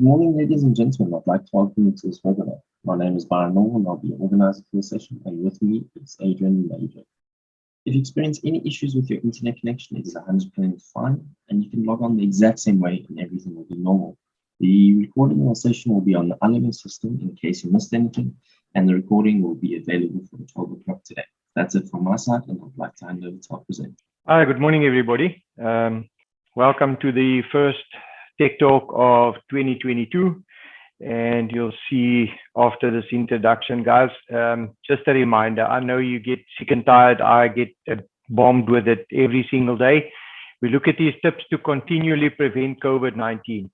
Good morning, ladies and gentlemen. I'd like to welcome you to this webinar. My name is Byron Moore and I'll be your organizer for the session, and with me is Adriaan Myburgh. If you experience any issues with your internet connection, it is 100% fine, and you can log on the exact same way and everything will be normal. The recording of the session will be on the unlimited system in case you missed anything, and the recording will be available from 12 o'clock today. That's it from my side, and I'd like to hand over to our presenter. Hi, good morning, everybody. Welcome to the first Tech Talk of 2022. And you'll see after this introduction, guys, just a reminder, I know you get sick and tired. I get bombed with it every single day. We look at these tips to continually prevent COVID-19.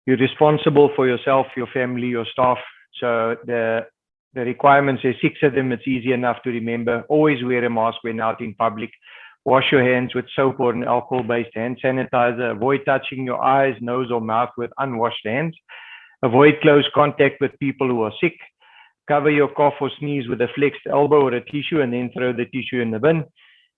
You're responsible for yourself, your family, your staff. So the requirements, there's 6 of them. It's easy enough to remember. Always wear a mask when out in public. Wash your hands with soap or an alcohol-based hand sanitizer. Avoid touching your eyes, nose, or mouth with unwashed hands. Avoid close contact with people who are sick. Cover your cough or sneeze with a flexed elbow or a tissue and then throw the tissue in the bin.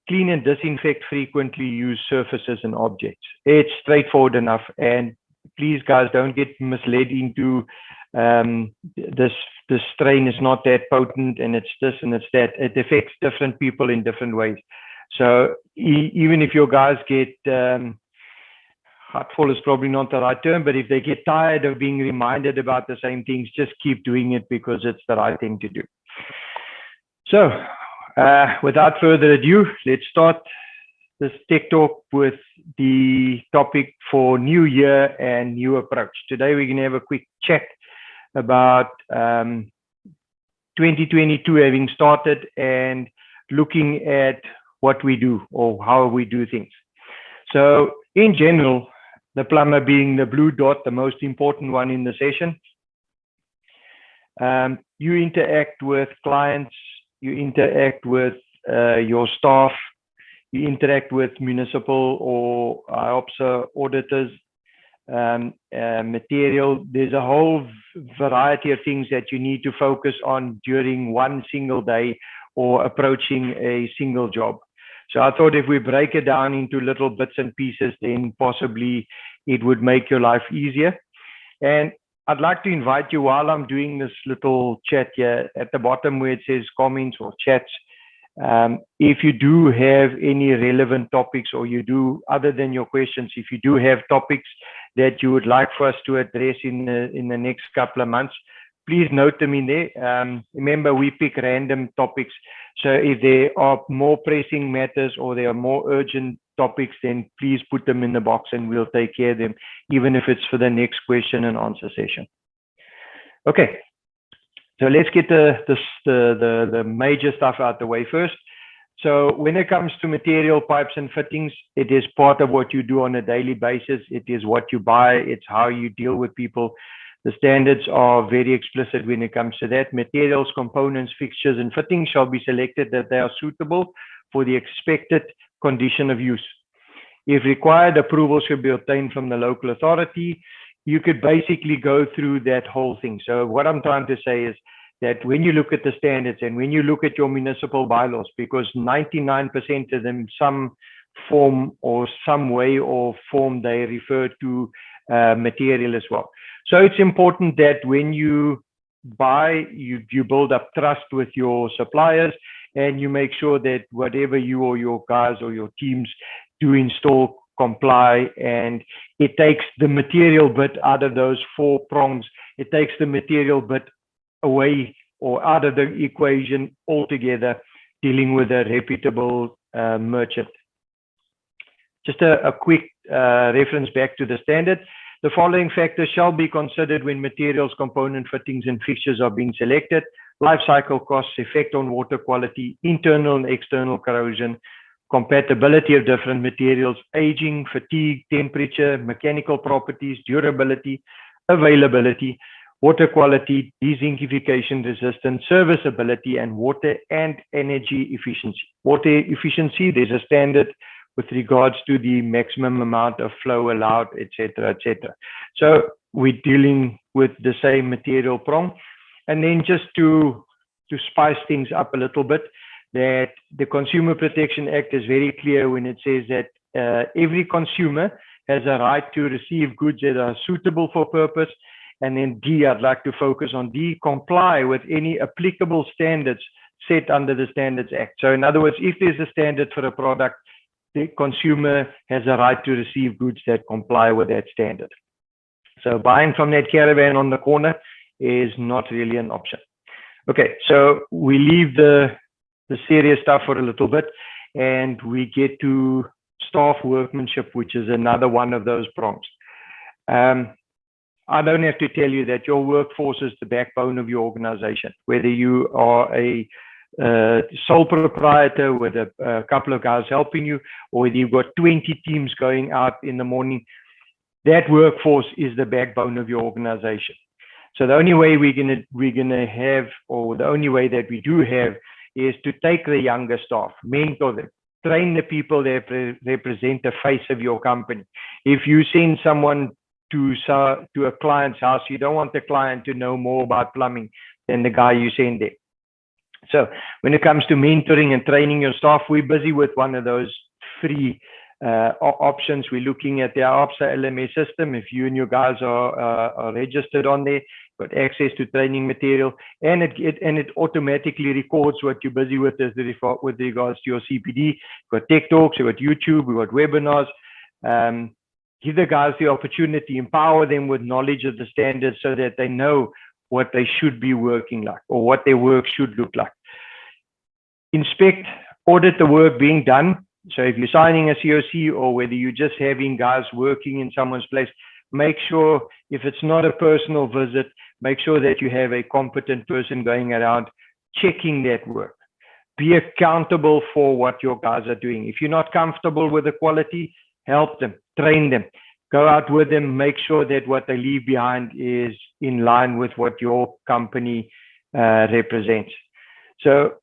Clean and disinfect frequently used surfaces and objects. It's straightforward enough. And please, guys, don't get misled into this strain is not that potent and it's this and it's that. It affects different people in different ways. So even if your guys get, heartful is probably not the right term, but if they get tired of being reminded about the same things, just keep doing it because it's the right thing to do. So without further ado, let's start this Tech Talk with the topic for new year and new approach. Today, we're going to have a quick chat about 2022 having started and looking at what we do or how we do things. So in general, the plumber being the blue dot, the most important one in the session, you interact with clients, you interact with your staff, you interact with municipal or IOPSA auditors, material. There's a whole variety of things that you need to focus on during one single day or approaching a single job. So I thought if we break it down into little bits and pieces, then possibly it would make your life easier. And I'd like to invite you, while I'm doing this little chat here, at the bottom where it says comments or chats, if you do have any relevant topics or you do, other than your questions, if you do have topics that you would like for us to address in the next couple of months, please note them in there. Remember, we pick random topics. So if there are more pressing matters or there are more urgent topics, then please put them in the box and we'll take care of them, even if it's for the next question and answer session. Okay, so let's get the major stuff out the way first. So when it comes to material, pipes and fittings, it is part of what you do on a daily basis. It is what you buy. It's how you deal with people. The standards are very explicit when it comes to that. Materials, components, fixtures, and fittings shall be selected that they are suitable for the expected condition of use. If required, approval should be obtained from the local authority. You could basically go through that whole thing. So what I'm trying to say is that when you look at the standards and when you look at your municipal bylaws, because 99% of them, some form or some way or form, they refer to material as well. So it's important that when you buy, you build up trust with your suppliers and you make sure that whatever you or your guys or your teams do install comply, and it takes the material bit out of those 4 prongs. It takes the material bit away or out of the equation altogether, dealing with a reputable merchant. Just a quick reference back to the standard. The following factors shall be considered when materials, component, fittings, and fixtures are being selected: life cycle costs, effect on water quality, internal and external corrosion, compatibility of different materials, aging, fatigue, temperature, mechanical properties, durability, availability, water quality, dezinkification resistance, serviceability, and water and energy efficiency. Water efficiency, there's a standard with regards to the maximum amount of flow allowed, etc., etc. So we're dealing with the same material prong. And then just to spice things up a little bit, that the Consumer Protection Act is very clear when it says that every consumer has a right to receive goods that are suitable for purpose. And then D, I'd like to focus on D, comply with any applicable standards set under the Standards Act. So in other words, if there's a standard for a product, the consumer has a right to receive goods that comply with that standard. So buying from that caravan on the corner is not really an option. Okay, so we leave the serious stuff for a little bit, and we get to staff workmanship, which is another one of those prongs. I don't have to tell you that your workforce is the backbone of your organization. Whether you are a sole proprietor with a couple of guys helping you, or whether you've got 20 teams going out in the morning, that workforce is the backbone of your organization. So the only way we're gonna have, or the only way that we do have, is to take the younger staff, mentor them, train the people that represent the face of your company. If you send someone to a client's house, you don't want the client to know more about plumbing than the guy you send there. So when it comes to mentoring and training your staff, we're busy with one of those free options. We're looking at the IOPSA LMS system. If you and your guys are registered on there, got access to training material, and it automatically records what you're busy with with regards to your CPD. We've got tech talks, we've got YouTube, we've got webinars. Give the guys the opportunity, empower them with knowledge of the standards so that they know what they should be working like, or what their work should look like. Inspect, audit the work being done. So if you're signing a COC, or whether you're just having guys working in someone's place, make sure, if it's not a personal visit, make sure that you have a competent person going around checking that work. Be accountable for what your guys are doing. If you're not comfortable with the quality, help them, train them, go out with them, make sure that what they leave behind is in line with what your company represents. So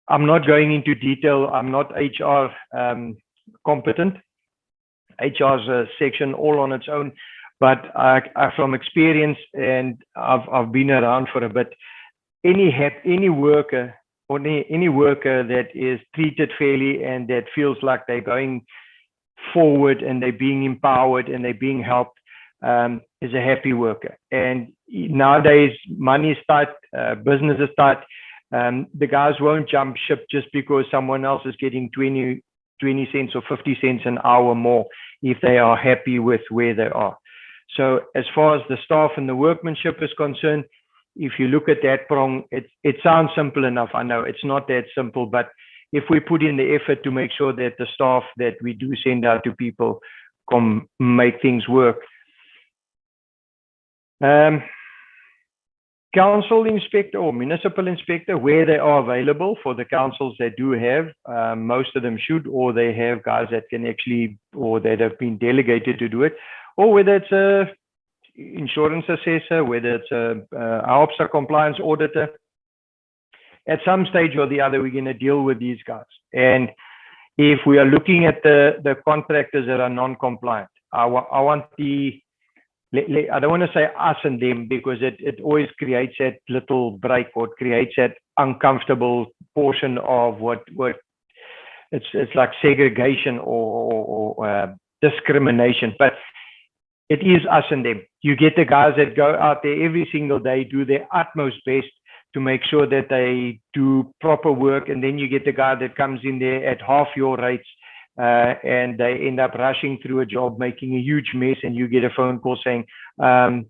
I'm not going into detail. I'm not HR competent. HR is a section all on its own, but I from experience, and I've been around for a bit, any worker or any worker that is treated fairly and that feels like they're going forward and they're being empowered and they're being helped is a happy worker. And nowadays, money is tight, business is tight. The guys won't jump ship just because someone else is getting 20 cents or 50 cents an hour more if they are happy with where they are. So as far as the staff and the workmanship is concerned, if you look at that prong, it sounds simple enough. I know it's not that simple, but if we put in the effort to make sure that the staff that we do send out to people can make things work. Council inspector or municipal inspector, where they are available for the councils that do have, most of them should, or they have guys that can actually, or that have been delegated to do it, or whether it's a insurance assessor, whether it's a IOPSA compliance auditor. At some stage or the other, we're going to deal with these guys. And if we are looking at the contractors that are non-compliant, I want the, I don't want to say us and them, because it always creates that little break, or it creates that uncomfortable portion of what it's like segregation or discrimination. But it is us and them. You get the guys that go out there every single day, do their utmost best to make sure that they do proper work, and then you get the guy that comes in there at half your rates, and they end up rushing through a job, making a huge mess, and you get a phone call saying,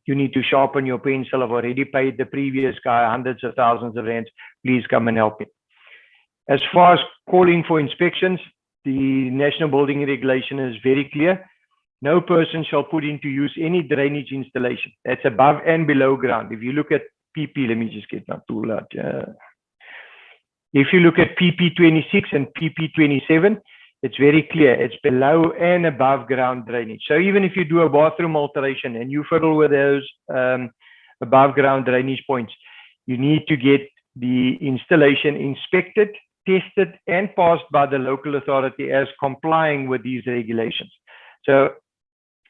you need to sharpen your pencil. I've already paid the previous guy hundreds of thousands of rands. Please come and help me. As far as calling for inspections, the National Building Regulation is very clear. No person shall put into use any drainage installation that's above and below ground. If you look at PP, let me just get my tool out. If you look at PP 26 and PP 27, it's very clear. It's below and above ground drainage. So even if you do a bathroom alteration and you fiddle with those above ground drainage points, you need to get the installation inspected, tested, and passed by the local authority as complying with these regulations. So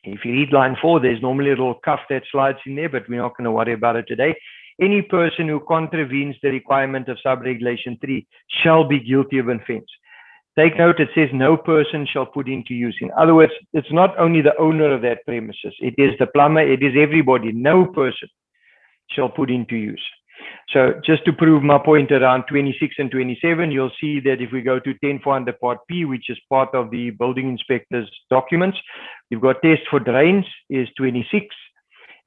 if you read line 4, there's normally a little cuff that slides in there, but we're not going to worry about it today. Any person who contravenes the requirement of sub-regulation 3 shall be guilty of offense. take note, it says no person shall put into use. In other words, it's not only the owner of that premises, it is the plumber, it is everybody. No person shall put into use. So just to prove my point around 26 and 27, you'll see that if we go to 10.4 under Part P, which is part of the building inspector's documents, we've got test for drains is 26,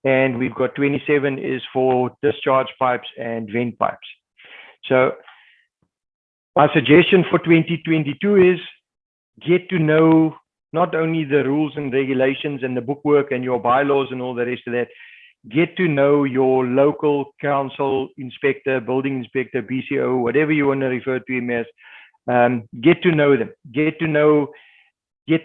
and we've got 27 is for discharge pipes and vent pipes. So my suggestion for 2022 is get to know not only the rules and regulations and the bookwork and your bylaws and all the rest of that, get to know your local council inspector, building inspector, BCO, whatever you want to refer to him as. Get to know them, get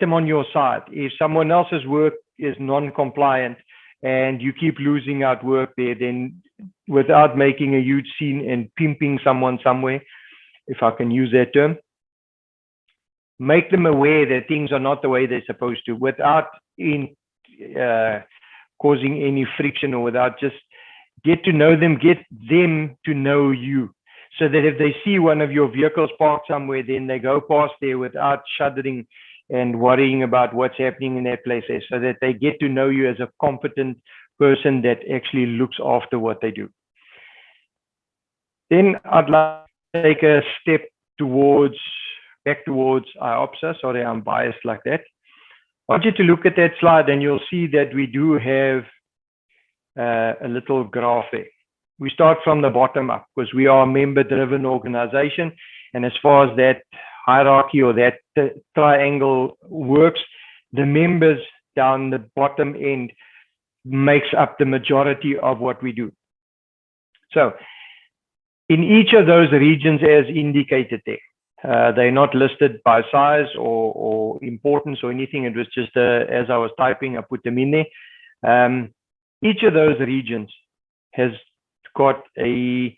them on your side. If someone else's work is non-compliant and you keep losing out work there, then without making a huge scene and pimping someone somewhere, if I can use that term, make them aware that things are not the way they're supposed to, without causing any friction, or without, just get to know them, get them to know you, so that if they see one of your vehicles parked somewhere, then they go past there without shuddering and worrying about what's happening in that place there, so that they get to know you as a competent person that actually looks after what they do. Then I'd like to take a step back towards IOPSA. Sorry, I'm biased like that. I want you to look at that slide, and you'll see that we do have a little graph there. We start from the bottom up because we are a member-driven organization. And as far as that hierarchy or that triangle works, the members down the bottom end makes up the majority of what we do. So in each of those regions as indicated there, they're not listed by size or importance or anything. It was just as I was typing, I put them in there. Each of those regions has got a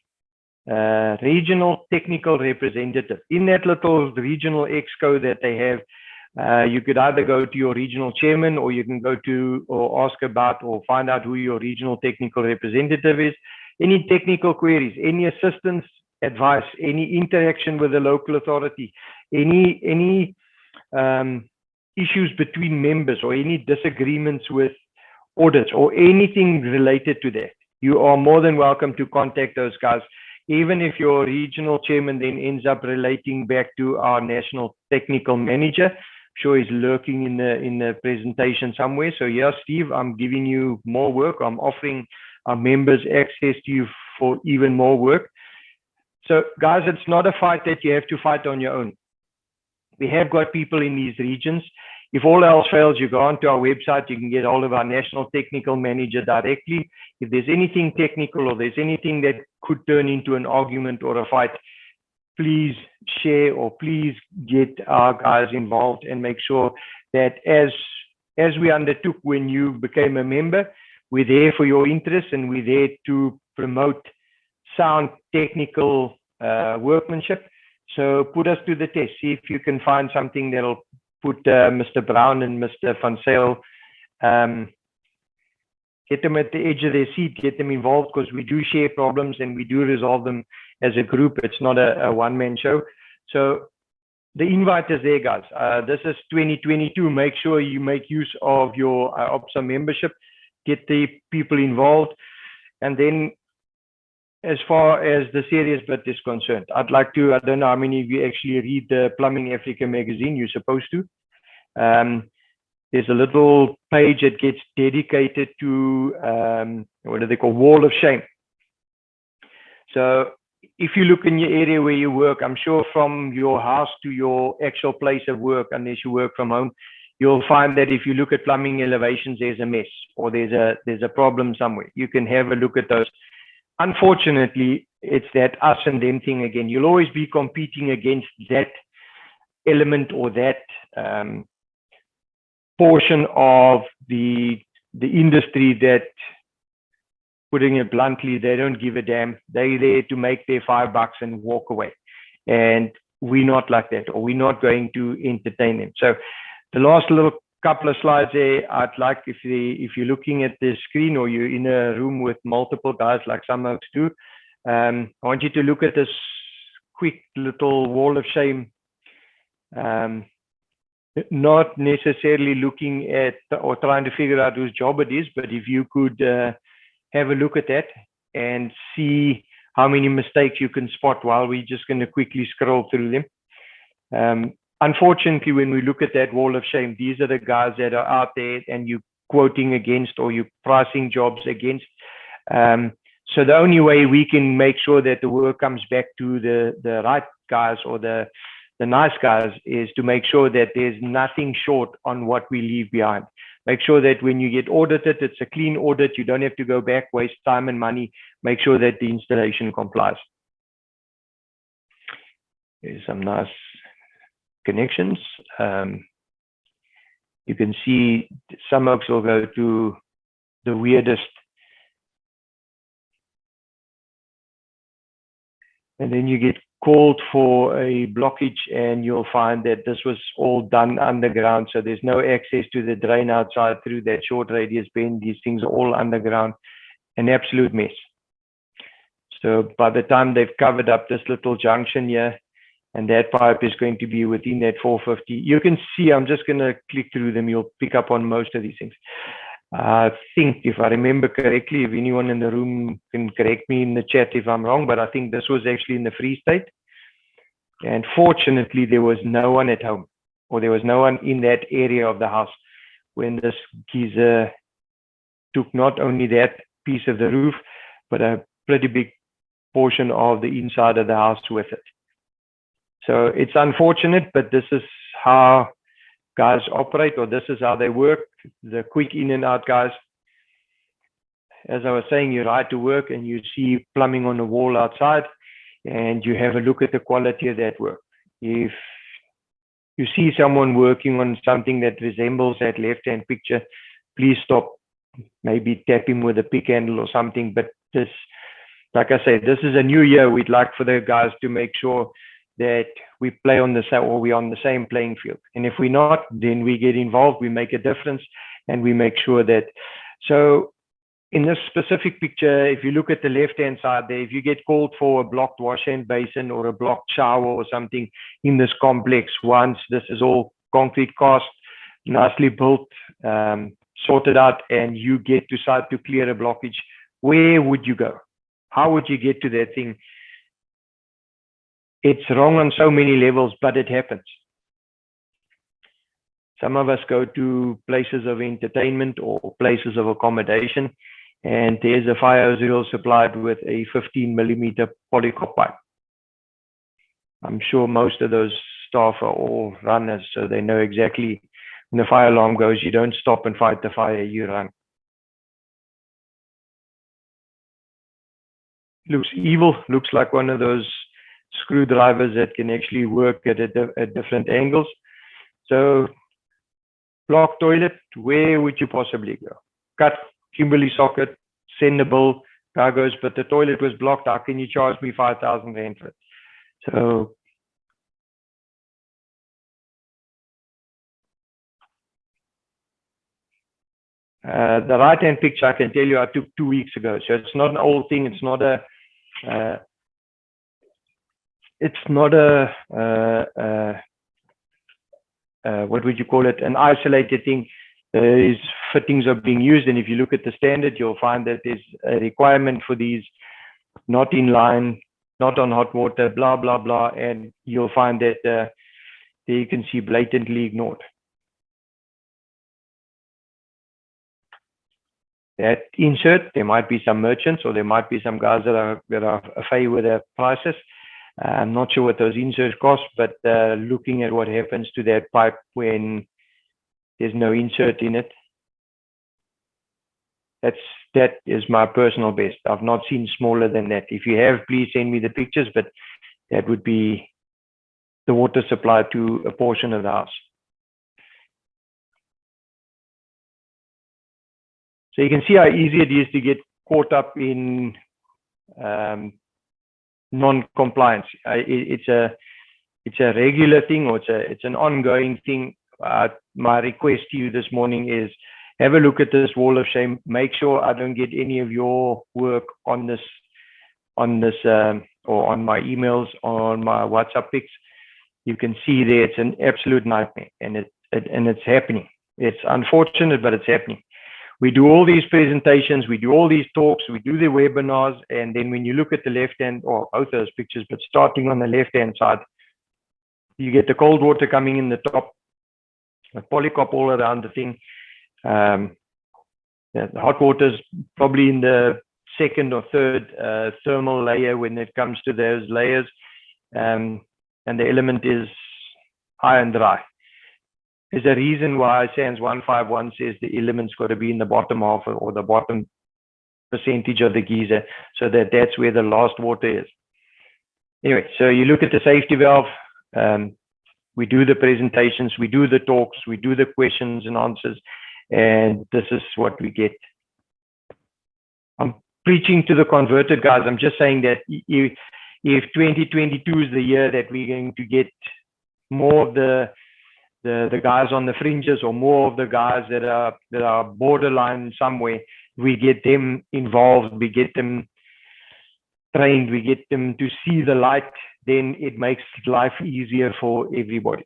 regional technical representative. In that little regional exco that they have, you could either go to your regional chairman, or you can go to or ask about or find out who your regional technical representative is. Any technical queries, any assistance, advice, any interaction with the local authority, any issues between members, or any disagreements with audits or anything related to that, you are more than welcome to contact those guys. Even if your regional chairman then ends up relating back to our national technical manager, I'm sure he's lurking in the presentation somewhere. So yeah, Steve, I'm giving you more work. I'm offering our members access to you for even more work. So guys, it's not a fight that you have to fight on your own. We have got people in these regions. If all else fails, you go onto our website, you can get hold of our national technical manager directly. If there's anything technical or there's anything that could turn into an argument or a fight, please share or please get our guys involved and make sure that as we undertook when you became a member, we're there for your interests and we're there to promote sound technical workmanship. So put us to the test. See if you can find something that'll put Mr. Brown and Mr. Van Sale, get them at the edge of their seat, get them involved, because we do share problems and we do resolve them as a group. It's not a one-man show. So the invite is there, guys. This is 2022. Make sure you make use of your IOPSA membership, get the people involved. And then as far as the serious bit is concerned, I'd like to, I don't know how many of you actually read the Plumbing Africa magazine. You're supposed to. There's a little page that gets dedicated to, what do they call, Wall of Shame. So if you look in your area where you work, I'm sure from your house to your actual place of work, unless you work from home, you'll find that if you look at plumbing elevations, there's a mess or there's a problem somewhere. You can have a look at those. Unfortunately, it's that us and them thing again. You'll always be competing against that element or that portion of the industry that, putting it bluntly, they don't give a damn. They're there to make their $5 and walk away. And we're not like that, or we're not going to entertain them. So the last little couple of slides there, I'd like, if you're looking at the screen or you're in a room with multiple guys like some of us do, I want you to look at this quick little Wall of Shame Not necessarily looking at or trying to figure out whose job it is, but if you could have a look at that and see how many mistakes you can spot while we're just going to quickly scroll through them. Unfortunately, when we look at that wall of shame, these are the guys that are out there and you quoting against or you pricing jobs against. So the only way we can make sure that the work comes back to the right guys or the nice guys is to make sure that there's nothing short on what we leave behind. Make sure that when you get audited, it's a clean audit. You don't have to go back, waste time and money. Make sure that the installation complies. There's some nice connections. You can see some folks will go to the weirdest. And then you get called for a blockage and you'll find that this was all done underground. So there's no access to the drain outside through that short radius bend. These things are all underground, an absolute mess. So by the time they've covered up this little junction here, and that pipe is going to be within that 450, you can see, I'm just going to click through them. You'll pick up on most of these things. I think, if I remember correctly, if anyone in the room can correct me in the chat if I'm wrong, but I think this was actually in the Free State. And fortunately, there was no one at home, or there was no one in that area of the house when this geezer took not only that piece of the roof, but a pretty big portion of the inside of the house with it. So it's unfortunate, but this is how guys operate, or this is how they work, the quick in and out guys. As I was saying, you ride to work and you see plumbing on the wall outside and you have a look at the quality of that work. If you see someone working on something that resembles that left-hand picture, please stop, maybe tap him with a pick handle or something. But this, like I say, this is a new year. We'd like for the guys to make sure that we play on the same, or we're on the same playing field. And if we're not, then we get involved, we make a difference, and we make sure that. So in this specific picture, if you look at the left-hand side there, if you get called for a blocked wash hand basin or a blocked shower or something in this complex, once this is all concrete cast, nicely built, sorted out, and you get to site to clear a blockage, where would you go? How would you get to that thing? It's wrong on so many levels, but it happens. Some of us go to places of entertainment or places of accommodation, and there's a fire hose reel supplied with a 15mm polycop pipe. I'm sure most of those staff are all runners, so they know exactly when the fire alarm goes, you don't stop and fight the fire, you run. Looks evil, looks like one of those screwdrivers that can actually work at different angles. So block toilet, where would you possibly go? Cut, Kimberley socket, send a bill, guy goes, but the toilet was blocked, how can you charge me 5,000 rand for it? So the right-hand picture, I can tell you, I took 2 weeks ago. So it's not an old thing. It's not a, what would you call it? An isolated thing. These fittings are being used. And if you look at the standard, you'll find that there's a requirement for these, not in line, not on hot water, blah, blah, blah. And you'll find that there you can see blatantly ignored. That insert, there might be some merchants or there might be some guys that are afraid with their prices. I'm not sure what those inserts cost, but looking at what happens to that pipe when there's no insert in it, that is my personal best. I've not seen smaller than that. If you have, please send me the pictures, but that would be the water supply to a portion of the house. So you can see how easy it is to get caught up in non-compliance. It's a regular thing, or it's an ongoing thing. My request to you this morning is have a look at this wall of shame. Make sure I don't get any of your work on this, or on my emails, on my WhatsApp pics. You can see there it's an absolute nightmare, and it's happening. It's unfortunate, but it's happening. We do all these presentations, we do all these talks, we do the webinars, and then when you look at the left-hand, or both those pictures, but starting on the left-hand side, you get the cold water coming in the top, the polycop all around the thing. The hot water is probably in the second or third thermal layer when it comes to those layers, and the element is high and dry. There's a reason why SANS 151 says the element's got to be in the bottom half or the bottom percentage of the geyser, so that's where the last water is. Anyway, so you look at the safety valve, we do the presentations, we do the talks, we do the questions and answers, and this is what we get. I'm preaching to the converted guys. I'm just saying that if 2022 is the year that we're going to get more of the guys on the fringes, or more of the guys that are borderline somewhere, we get them involved, we get them trained, we get them to see the light, then it makes life easier for everybody.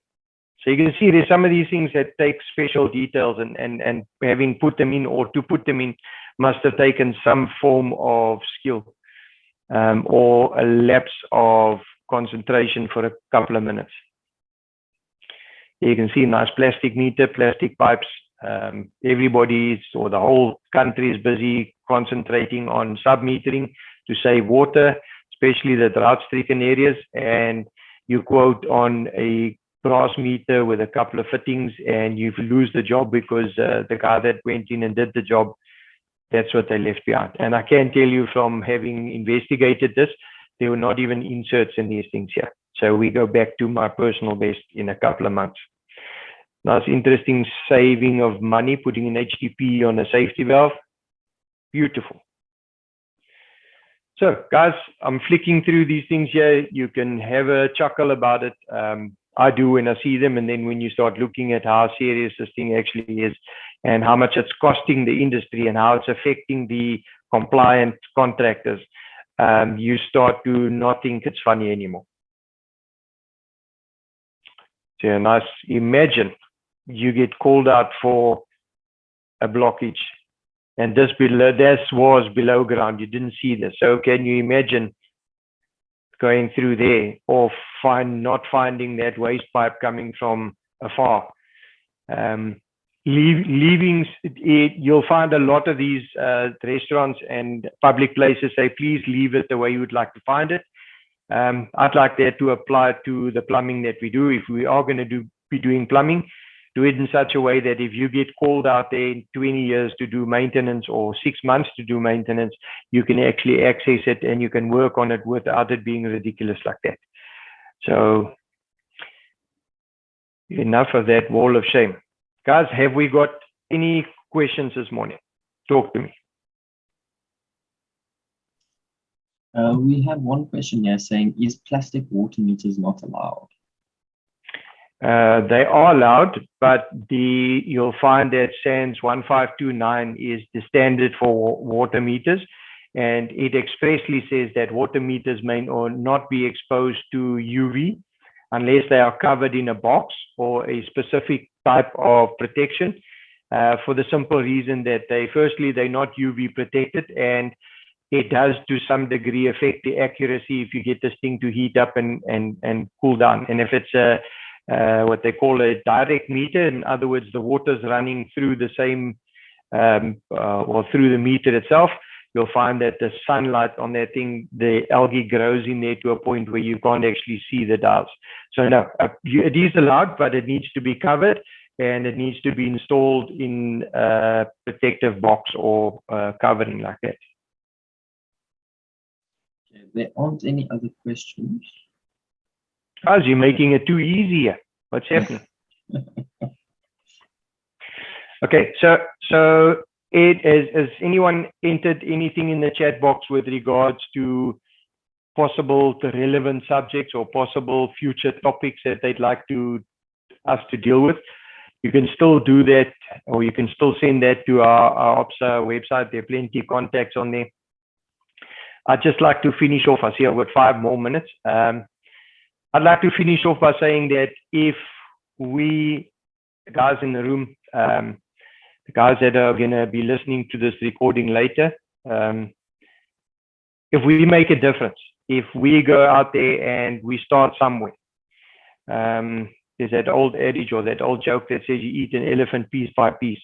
So you can see there's some of these things that take special details, and having put them in, or to put them in, must have taken some form of skill, or a lapse of concentration for a couple of minutes. You can see nice plastic meter, plastic pipes. Everybody's, or the whole country, is busy concentrating on sub-metering to save water, especially the drought-stricken areas. And you quote on a brass meter with a couple of fittings, and you lose the job because the guy that went in and did the job, that's what they left behind. And I can tell you from having investigated this, there were not even inserts in these things here. So we go back to my personal best in a couple of months. Nice, interesting saving of money, putting an HTP on a safety valve. Beautiful. So guys, I'm flicking through these things here. You can have a chuckle about it. I do when I see them, and then when you start looking at how serious this thing actually is, and how much it's costing the industry, and how it's affecting the compliant contractors, you start to not think it's funny anymore. So nice, imagine you get called out for a blockage, and this was below ground. You didn't see this. So can you imagine going through there, or not finding that waste pipe coming from afar? Leaving, you'll find a lot of these restaurants and public places say, please leave it the way you would like to find it. I'd like that to apply to the plumbing that we do. If we are going to be doing plumbing, do it in such a way that if you get called out there in 20 years to do maintenance, or 6 months to do maintenance, you can actually access it and you can work on it without it being ridiculous like that. So enough of that wall of shame. Guys, have we got any questions this morning? Talk to me. We have one question here saying, is plastic water meters not allowed? They are allowed, but you'll find that SANS 1529 is the standard for water meters, and it expressly says that water meters may not be exposed to UV unless they are covered in a box or a specific type of protection, for the simple reason that they're not UV protected, and it does to some degree affect the accuracy if you get this thing to heat up and cool down. And if it's what they call a direct meter, in other words, the water's running through the same, or through the meter itself, you'll find that the sunlight on that thing, the algae grows in there to a point where you can't actually see the dials. So no, it is allowed, but it needs to be covered, and it needs to be installed in a protective box or covering like that. Okay, there aren't any other questions. Guys, you're making it too easy here. What's happening? Okay, so has anyone entered anything in the chat box with regards to possible relevant subjects or possible future topics that they'd like us to deal with? You can still do that, or you can still send that to our IOPSA website. There are plenty of contacts on there. I'd just like to finish off. I see I've got 5 more minutes. I'd like to finish off by saying that if we, the guys in the room, the guys that are going to be listening to this recording later, if we make a difference, if we go out there and we start somewhere, there's that old adage or that old joke that says you eat an elephant piece by piece.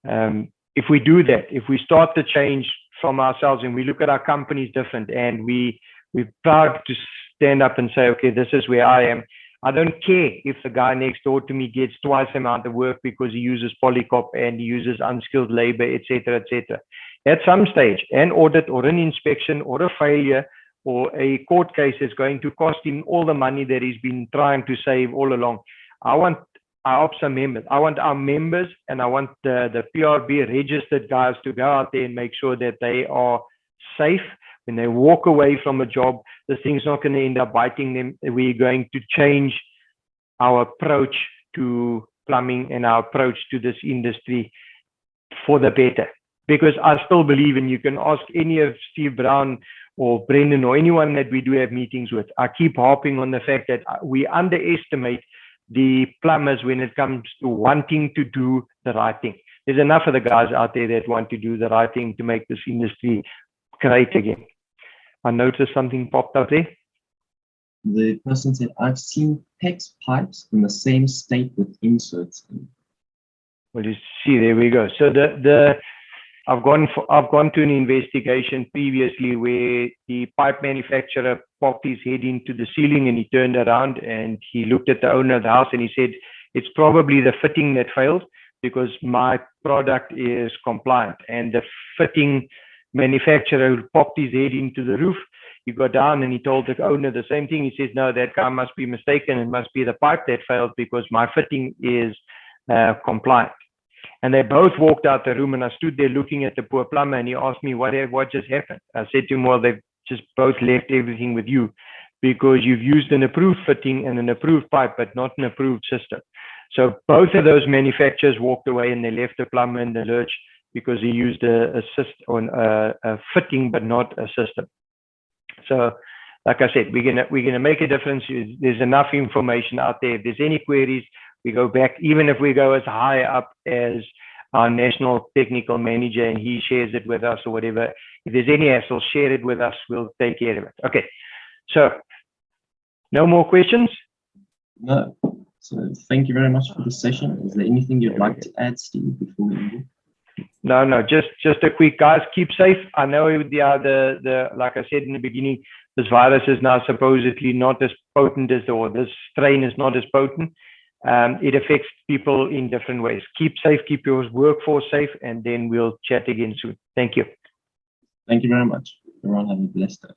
If we do that, if we start the change from ourselves and we look at our companies different and we're proud to stand up and say, okay, this is where I am. I don't care if the guy next door to me gets twice the amount of work because he uses polycop and he uses unskilled labor, etc., etc. At some stage, an audit or an inspection or a failure or a court case is going to cost him all the money that he's been trying to save all along. I want our IOPSA members, I want our members, and I want the PRB registered guys to go out there and make sure that they are safe. When they walk away from a job, this thing's not going to end up biting them. We're going to change our approach to plumbing and our approach to this industry for the better. Because I still believe, and you can ask any of Steve Brown or Brendan or anyone that we do have meetings with, I keep harping on the fact that we underestimate the plumbers when it comes to wanting to do the right thing. There's enough of the guys out there that want to do the right thing to make this industry great again. I noticed something popped up there. The person said, I've seen PEX pipes in the same state with inserts in. Well, you see, there we go. So I've gone to an investigation previously where the pipe manufacturer popped his head into the ceiling and he turned around and he looked at the owner of the house and he said, it's probably the fitting that failed because my product is compliant. And the fitting manufacturer who popped his head into the roof, he got down and he told the owner the same thing. He says, no, that guy must be mistaken. It must be the pipe that failed because my fitting is compliant. And they both walked out the room and I stood there looking at the poor plumber and he asked me, what just happened? I said to him, well, they've just both left everything with you because you've used an approved fitting and an approved pipe, but not an approved system. So both of those manufacturers walked away and they left the plumber in the lurch because he used a fitting, but not a system. So like I said, we're gonna make a difference. There's enough information out there. If there's any queries, we go back, even if we go as high up as our national technical manager and he shares it with us or whatever. If there's any hassle, share it with us. We'll take care of it. Okay. So no more questions? No. So thank you very much for the session. Is there anything you'd like to add, Steve, before we end? No, just a quick, guys, keep safe. I know like I said in the beginning, this virus is now supposedly not as potent as, or this strain is not as potent. It affects people in different ways. Keep safe, keep your workforce safe, and then we'll chat again soon. Thank you. Thank you very much. Everyone have a blessed day.